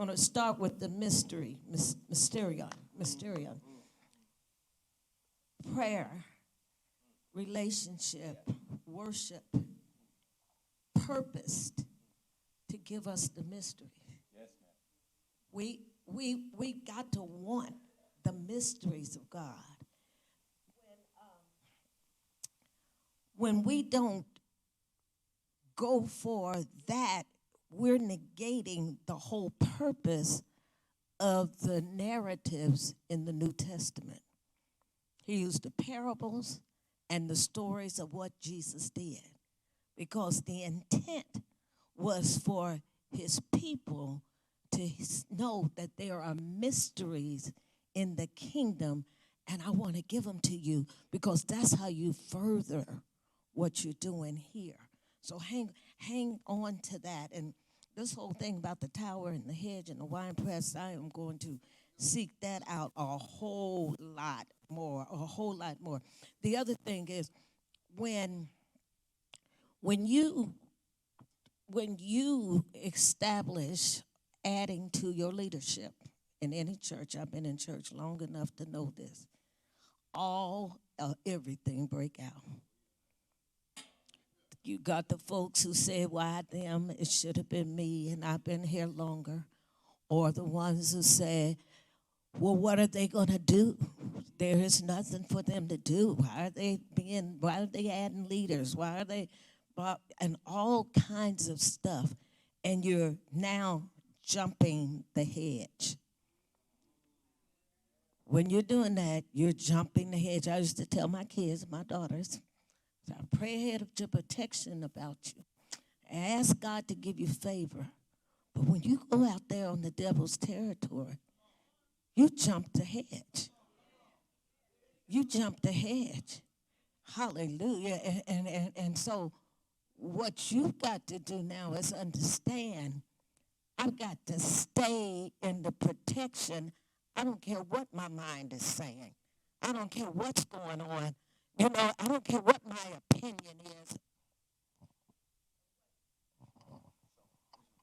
I'm going to start with the mysterion. Prayer, relationship, worship, purposed to give us the mystery. Yes, ma'am. We got to want the mysteries of God. When we don't go for that, we're negating the whole purpose of the narratives in the New Testament. He used the parables and the stories of what Jesus did, because the intent was for his people to know that there are mysteries in the kingdom, and I want to give them to you because that's how you further what you're doing here. So hang on to that. And this whole thing about the tower and the hedge and the wine press, I am going to seek that out a whole lot more. The other thing is when you establish adding to your leadership in any church, I've been in church long enough to know this, everything break out. You got the folks who say, why them? It should have been me, and I've been here longer. Or the ones who say, well, what are they going to do? There is nothing for them to do. Why are they adding leaders? Why are they, and all kinds of stuff. And you're now jumping the hedge. When you're doing that, you're jumping the hedge. I used to tell my kids, my daughters, I pray ahead of your protection about you. Ask God to give you favor. But when you go out there on the devil's territory, you jump the hedge. You jump the hedge. Hallelujah. And so what you've got to do now is understand, I've got to stay in the protection. I don't care what my mind is saying. I don't care what's going on. You know, I don't care what my opinion is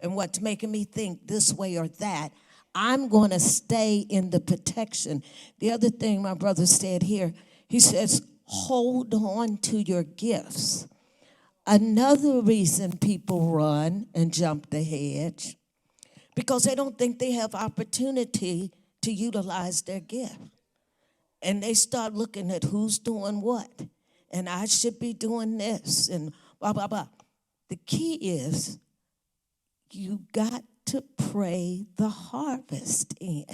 and what's making me think this way or that. I'm going to stay in the protection. The other thing my brother said here, he says, hold on to your gifts. Another reason people run and jump the hedge, because they don't think they have opportunity to utilize their gift. And they start looking at who's doing what. And I should be doing this and blah, blah, blah. The key is you got to pray the harvest in.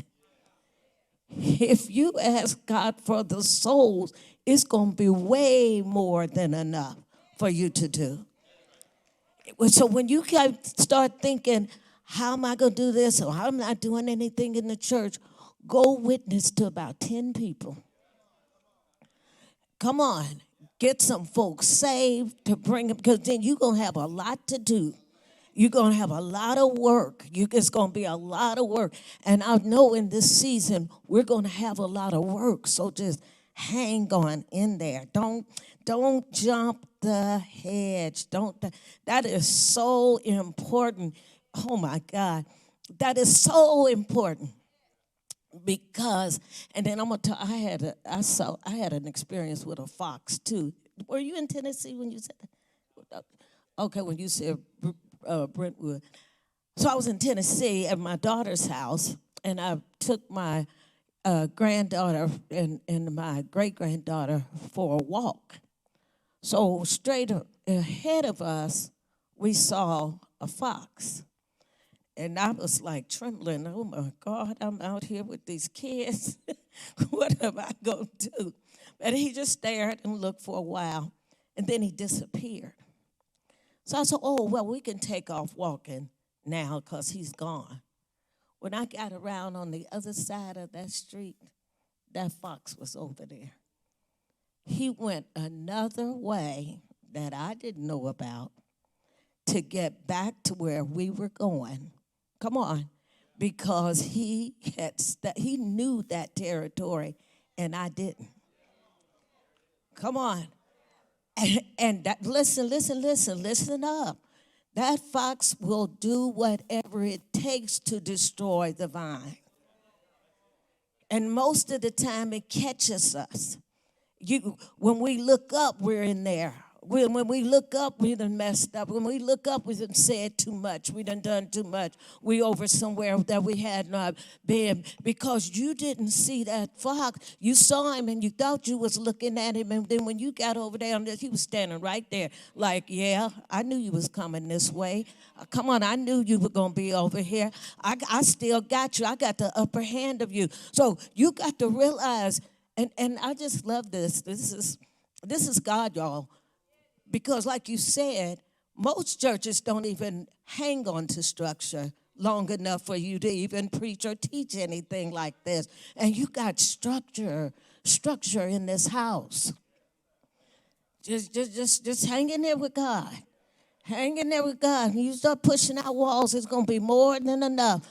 If you ask God for the souls, it's going to be way more than enough for you to do. So when you start thinking, how am I going to do this, or I'm not doing anything in the church, go witness to about 10 people. Come on, get some folks saved to bring them, because then you're going to have a lot to do. You're going to have a lot of work. It's going to be a lot of work. And I know in this season, we're going to have a lot of work. So just hang on in there. Don't jump the hedge. That is so important. Oh, my God. That is so important. Because, and then I'm gonna tell. I had an experience with a fox too. Were you in Tennessee when you said that? Okay, when you said Brentwood. So I was in Tennessee at my daughter's house, and I took my granddaughter and my great-granddaughter for a walk. So straight ahead of us, we saw a fox. And I was like trembling. Oh, my God, I'm out here with these kids. What am I going to do? But he just stared and looked for a while, and then he disappeared. So I said, oh, well, we can take off walking now because he's gone. When I got around on the other side of that street, that fox was over there. He went another way that I didn't know about to get back to where we were going. Come on, because he knew that territory, and I didn't. Come on, and that, listen up. That fox will do whatever it takes to destroy the vine. And most of the time it catches us. When we look up, we're in there. When we look up, we done messed up. When we look up, we done said too much. We done too much. We over somewhere that we had not been because you didn't see that fox. You saw him and you thought you was looking at him. And then when you got over there, he was standing right there like, yeah, I knew you was coming this way. Come on, I knew you were going to be over here. I still got you. I got the upper hand of you. So you got to realize, and I just love this. This is God, y'all. Because like you said, most churches don't even hang on to structure long enough for you to even preach or teach anything like this. And you got structure in this house. Just hang in there with God. Hang in there with God. When you start pushing out walls, it's going to be more than enough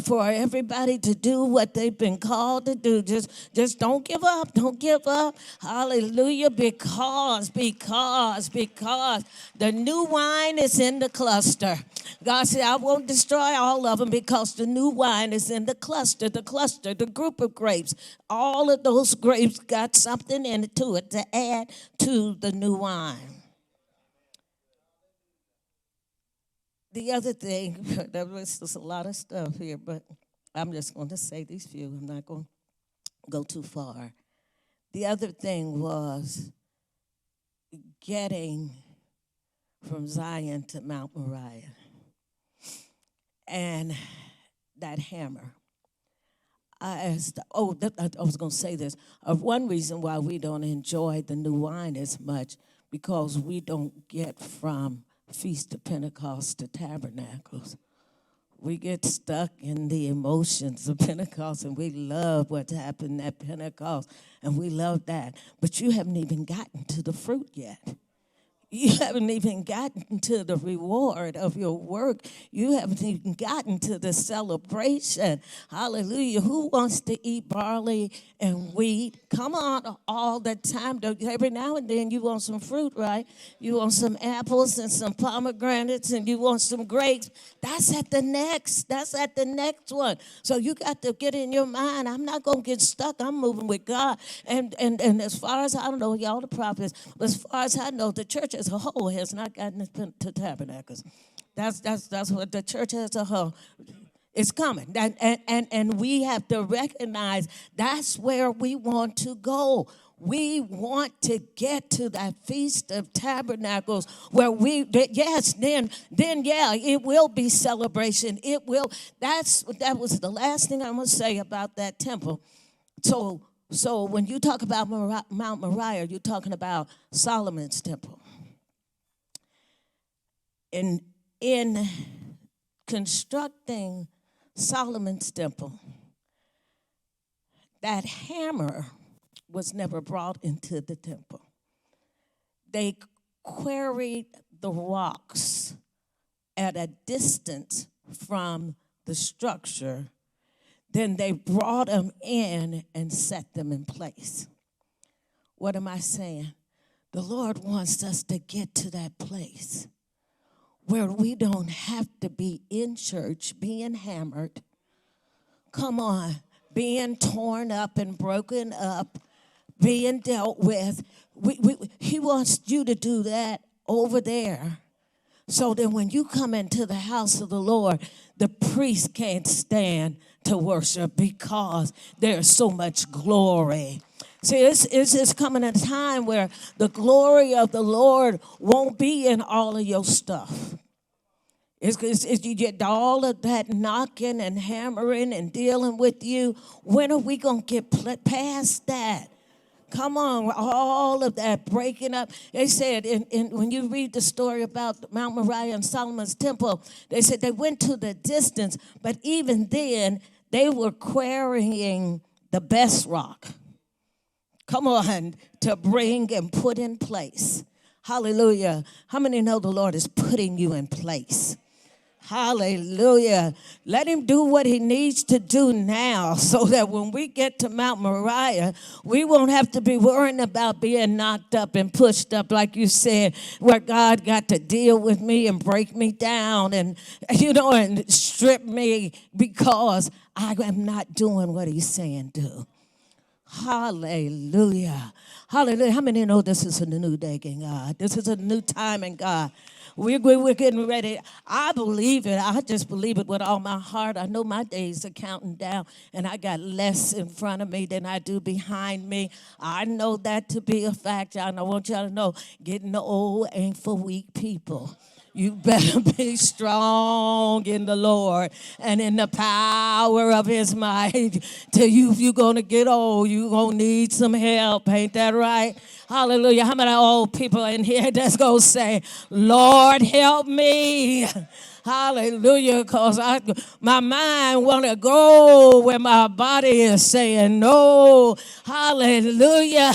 for everybody to do what they've been called to do. Just don't give up. Don't give up. Hallelujah. Because the new wine is in the cluster. God said, I won't destroy all of them because the new wine is in the cluster, the group of grapes. All of those grapes got something in it to add to the new wine. The other thing, there's a lot of stuff here, but I'm just going to say these few. I'm not going to go too far. The other thing was getting from Zion to Mount Moriah. And that hammer. I was going to say this. One reason why we don't enjoy the new wine as much because we don't get from Feast of Pentecost to Tabernacles. We get stuck in the emotions of Pentecost, and we love what happened at Pentecost, and we love that. But you haven't even gotten to the fruit yet. You haven't even gotten to the reward of your work. You haven't even gotten to the celebration. Hallelujah. Who wants to eat barley and wheat? Come on, all the time. Every now and then you want some fruit, right? You want some apples and some pomegranates and you want some grapes. That's at the next one. So you got to get in your mind, I'm not going to get stuck. I'm moving with God. And as far as I don't know, y'all the prophets, but as far as I know, the church as a whole has not gotten to Tabernacles. That's what the church as a whole is coming. And we have to recognize that's where we want to go. We want to get to that Feast of Tabernacles where it will be celebration. It will. That was the last thing I'm going to say about that temple. So when you talk about Mount Moriah, you're talking about Solomon's temple. In constructing Solomon's temple, that hammer was never brought into the temple. They quarried the rocks at a distance from the structure. Then they brought them in and set them in place. What am I saying? The Lord wants us to get to that place where we don't have to be in church being hammered. Come on, being torn up and broken up, being dealt with. He wants you to do that over there. So that when you come into the house of the Lord, the priest can't stand to worship because there's so much glory. See, it's coming a time where the glory of the Lord won't be in all of your stuff. It's you get all of that knocking and hammering and dealing with you. When are we going to get past that? Come on, all of that breaking up. They said, when you read the story about Mount Moriah and Solomon's temple, they said they went to the distance, but even then, they were quarrying the best rock. Come on, to bring and put in place. Hallelujah. How many know the Lord is putting you in place? Hallelujah. Let him do what he needs to do now so that when we get to Mount Moriah, we won't have to be worrying about being knocked up and pushed up, like you said, where God got to deal with me and break me down and, and strip me because I am not doing what he's saying do. Hallelujah. Hallelujah. How many know this is a new day in God? This is a new time in God. We're getting ready. I believe it. I just believe it with all my heart. I know my days are counting down, and I got less in front of me than I do behind me. I know that to be a fact, y'all. And I want y'all to know, getting old ain't for weak people. You better be strong in the Lord and in the power of his might. Till you're going to get old, you're going to need some help. Ain't that right? Hallelujah. How many old people in here that's going to say, Lord, help me? Hallelujah, because my mind want to go where my body is saying no. Hallelujah.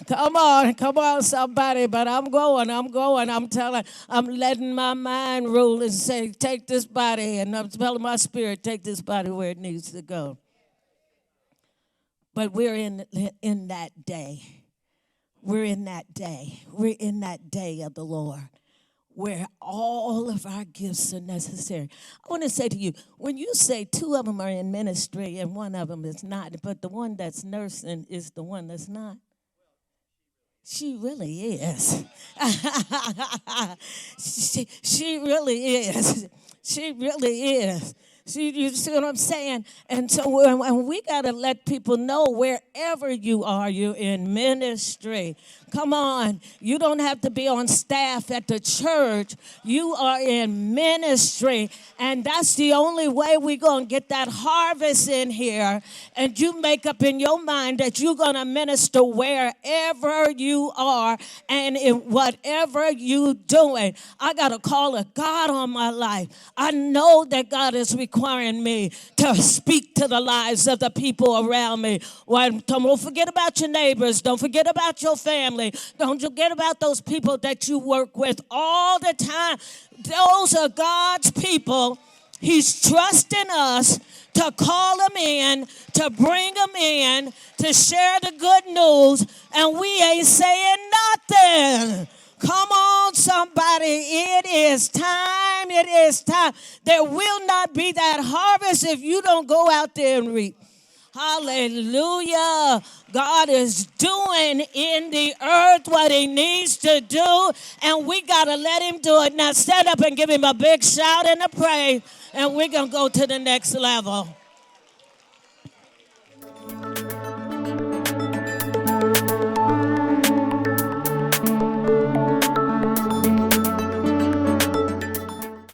Come on, somebody. But I'm going. I'm letting my mind rule and say, take this body. And I'm telling my spirit, take this body where it needs to go. But we're in that day. We're in that day. We're in that day of the Lord, where all of our gifts are necessary. I want to say to you, when you say two of them are in ministry and one of them is not, but the one that's nursing is the one that's not, she really is. she really is. She really is. You see what I'm saying? And so and we got to let people know wherever you are, you're in ministry. Come on. You don't have to be on staff at the church. You are in ministry. And that's the only way we're going to get that harvest in here. And you make up in your mind that you're going to minister wherever you are and in whatever you're doing. I got a call of God on my life. I know that God is requiring me to speak to the lives of the people around me. Don't forget about your neighbors. Don't forget about your family. Don't forget about those people that you work with all the time. Those are God's people. He's trusting us to call them in, to bring them in, to share the good news, and we ain't saying nothing. Come on, somebody. It is time. It is time. There will not be that harvest if you don't go out there and reap. Hallelujah. God is doing in the earth what he needs to do, and we got to let him do it. Now stand up and give him a big shout and a praise, and we're going to go to the next level.